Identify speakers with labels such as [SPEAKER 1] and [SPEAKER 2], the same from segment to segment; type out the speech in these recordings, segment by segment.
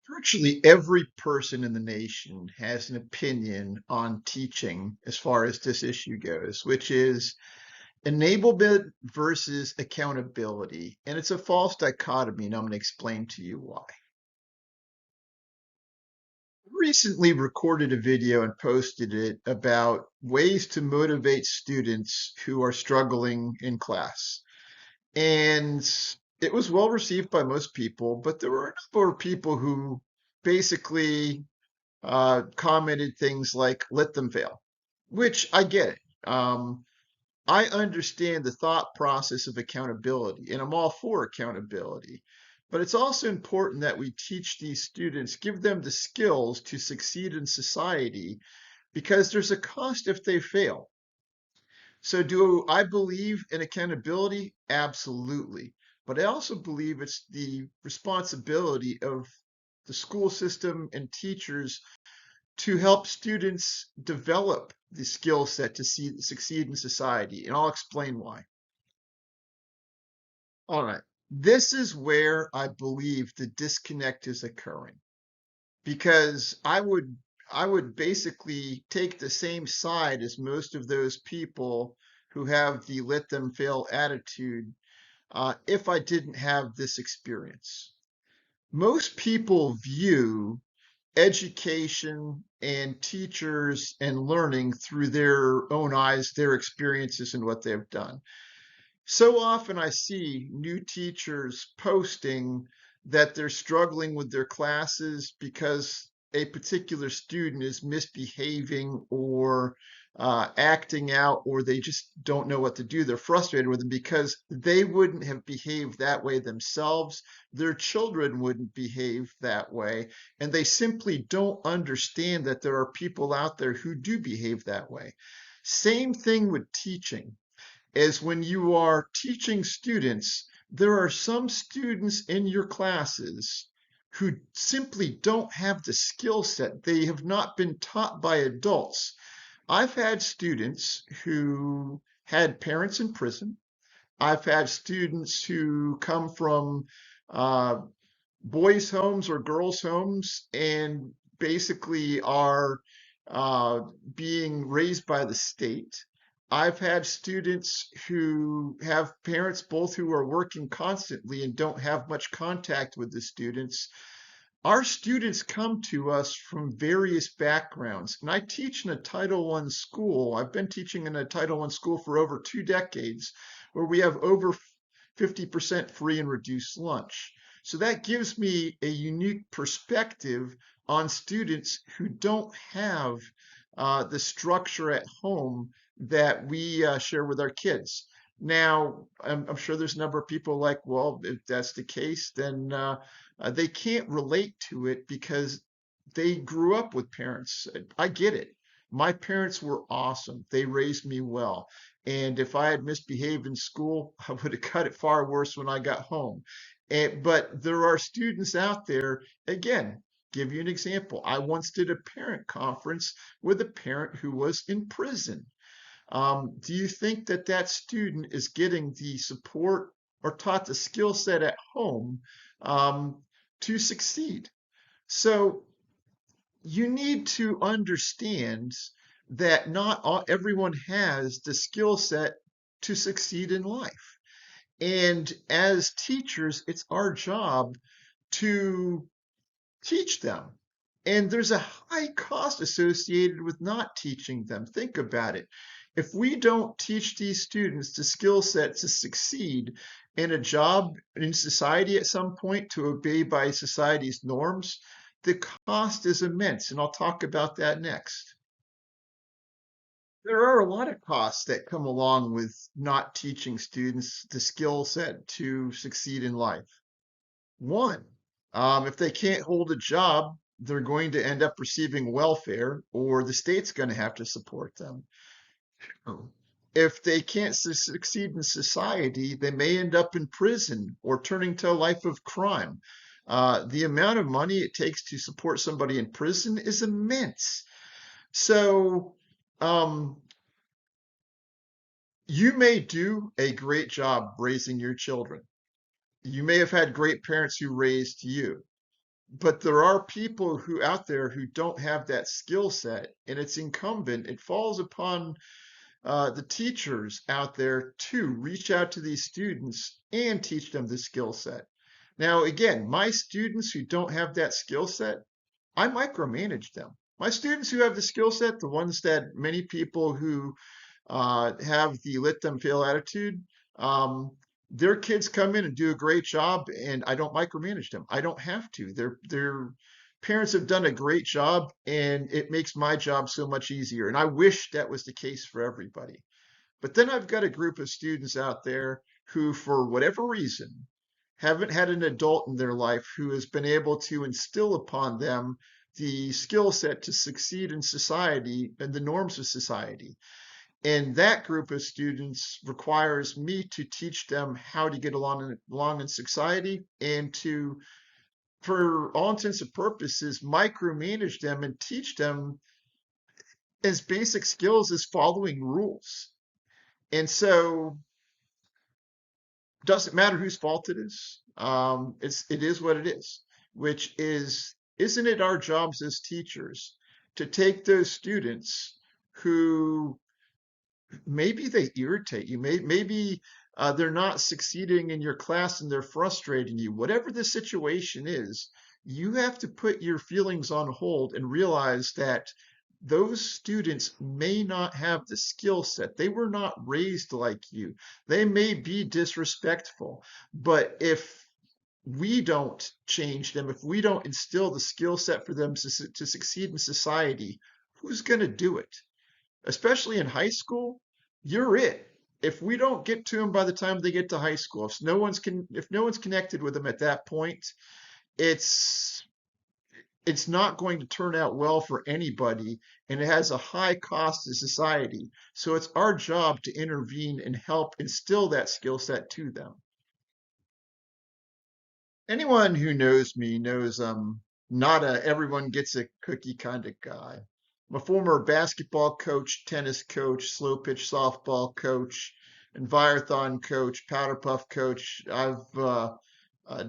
[SPEAKER 1] Virtually every person in the nation has an opinion on teaching as far as this issue goes, which is enablement versus accountability. And it's a false dichotomy, and I'm going to explain to you why. Recently recorded a video and posted it about ways to motivate students who are struggling in class. And it was well received by most people, but there were a number of people who basically commented things like "let them fail," which I get it. I understand the thought process of accountability, and I'm all for accountability. But it's also important that we teach these students, give them the skills to succeed in society, because there's a cost if they fail. So, do I believe in accountability? Absolutely. But I also believe it's the responsibility of the school system and teachers to help students develop the skill set to succeed in society. And I'll explain why. All right. This is where I believe the disconnect is occurring because I would basically take the same side as most of those people who have the let them fail attitude if I didn't have this experience. Most people view education and teachers and learning through their own eyes, their experiences, and what they've done. So often I see new teachers posting that they're struggling with their classes because a particular student is misbehaving or acting out, or they just don't know what to do. They're frustrated with them because they wouldn't have behaved that way themselves. Their children wouldn't behave that way. And they simply don't understand that there are people out there who do behave that way. Same thing with teaching is when you are teaching students, there are some students in your classes who simply don't have the skill set. They have not been taught by adults. I've had students who had parents in prison. I've had students who come from uh, boys' homes or girls' homes and basically are uh, being raised by the state. I've had students who have parents both who are working constantly and don't have much contact with the students. Our students come to us from various backgrounds, and I teach in a Title I school. I've been teaching in a Title I school for over 2 decades, where we have over 50% free and reduced lunch. So that gives me a unique perspective on students who don't have the structure at home that we share with our kids. Now, I'm sure there's a number of people like, well, if that's the case, then they can't relate to it because they grew up with parents. I get it. My parents were awesome. They raised me well. And if I had misbehaved in school, I would have cut it far worse when I got home. But there are students out there, again, give you an example. I once did a parent conference with a parent who was in prison. Do you think that that student is getting the support or taught the skill set at home um, to succeed? So you need to understand that not everyone has the skill set to succeed in life. And as teachers, it's our job to teach them. And there's a high cost associated with not teaching them. Think about it. If we don't teach these students the skill set to succeed in a job in society at some point, to obey by society's norms, the cost is immense. And I'll talk about that next. There are a lot of costs that come along with not teaching students the skill set to succeed in life. One, if they can't hold a job, they're going to end up receiving welfare, or the state's going to have to support them. Oh. If they can't succeed in society, they may end up in prison or turning to a life of crime. The amount of money it takes to support somebody in prison is immense. So, um, you may do a great job raising your children. You may have had great parents who raised you. but there are people who out there who don't have that skill set, and it's incumbent, it falls upon the teachers out there to reach out to these students and teach them the skill set. Now, again, my students who don't have that skill set, I micromanage them. My students who have the skill set, the ones that many people who have the let them fail attitude, um, their kids come in and do a great job, and I don't micromanage them. I don't have to. Their parents have done a great job, and it makes my job so much easier. And I wish that was the case for everybody. But then I've got a group of students out there who, for whatever reason, haven't had an adult in their life who has been able to instill upon them the skill set to succeed in society and the norms of society. And that group of students requires me to teach them how to get along in society and to, for all intents and purposes, micromanage them and teach them as basic skills as following rules. And so doesn't matter whose fault it is. It is what it is, which is, isn't it our jobs as teachers to take those students who maybe they irritate you, maybe they're not succeeding in your class and they're frustrating you, whatever the situation is, you have to put your feelings on hold and realize that those students may not have the skill set. They were not raised like you. They may be disrespectful, but if we don't change them, if we don't instill the skill set for them to succeed in society, who's going to do it? Especially in high school, you're it. If we don't get to them by the time they get to high school, if no one's connected with them at that point, it's it's not going to turn out well for anybody, and it has a high cost to society. So it's our job to intervene and help instill that skill set to them. Anyone who knows me knows I'm not a everyone gets a cookie kind of guy. I'm a former basketball coach, tennis coach, slow pitch softball coach, Envirothon coach, powder puff coach. I've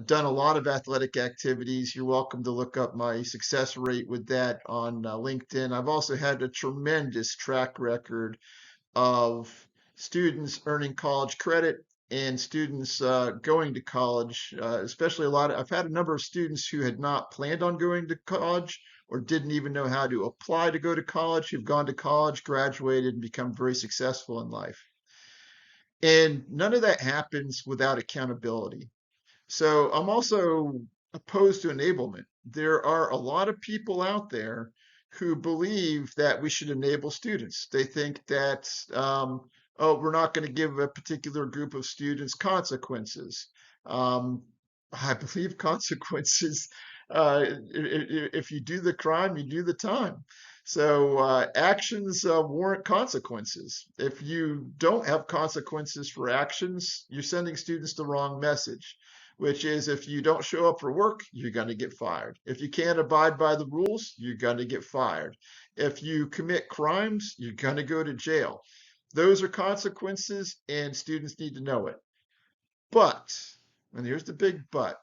[SPEAKER 1] done a lot of athletic activities. You're welcome to look up my success rate with that on LinkedIn. I've also had a tremendous track record of students earning college credit and students going to college, especially I've had a number of students who had not planned on going to college or didn't even know how to apply to go to college, who've gone to college, graduated, and become very successful in life. And none of that happens without accountability. So I'm also opposed to enablement. There are a lot of people out there who believe that we should enable students. They think that, oh, we're not going to give a particular group of students consequences. Um, I believe consequences, if you do the crime, you do the time. So actions warrant consequences. If you don't have consequences for actions, you're sending students the wrong message, which is if you don't show up for work, you're going to get fired. If you can't abide by the rules, you're going to get fired. If you commit crimes, you're going to go to jail. Those are consequences, and students need to know it. But, and here's the big but,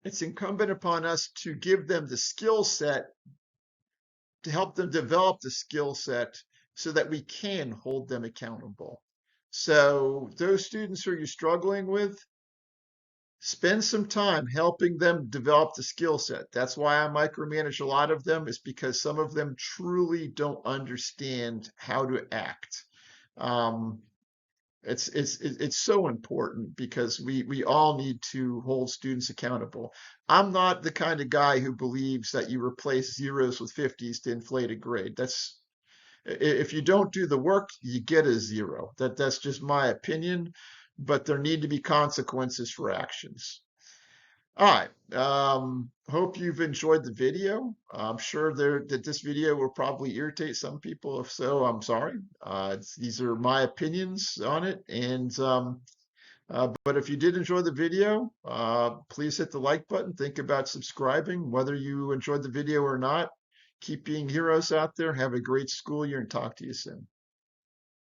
[SPEAKER 1] it's incumbent upon us to give them the skill set, to help them develop the skill set so that we can hold them accountable. So those students who you're struggling with, spend some time helping them develop the skill set. That's why I micromanage a lot of them, is because some of them truly don't understand how to act. Um, it's so important because we all need to hold students accountable. I'm not the kind of guy who believes that you replace zeros with 50s to inflate a grade. That's, if you don't do the work, you get a zero. That's just my opinion, but there need to be consequences for actions. All right. Hope you've enjoyed the video. I'm sure that this video will probably irritate some people. If so, I'm sorry. These are my opinions on it. And but if you did enjoy the video, please hit the like button. Think about subscribing, whether you enjoyed the video or not. Keep being heroes out there. Have a great school year and talk to you soon.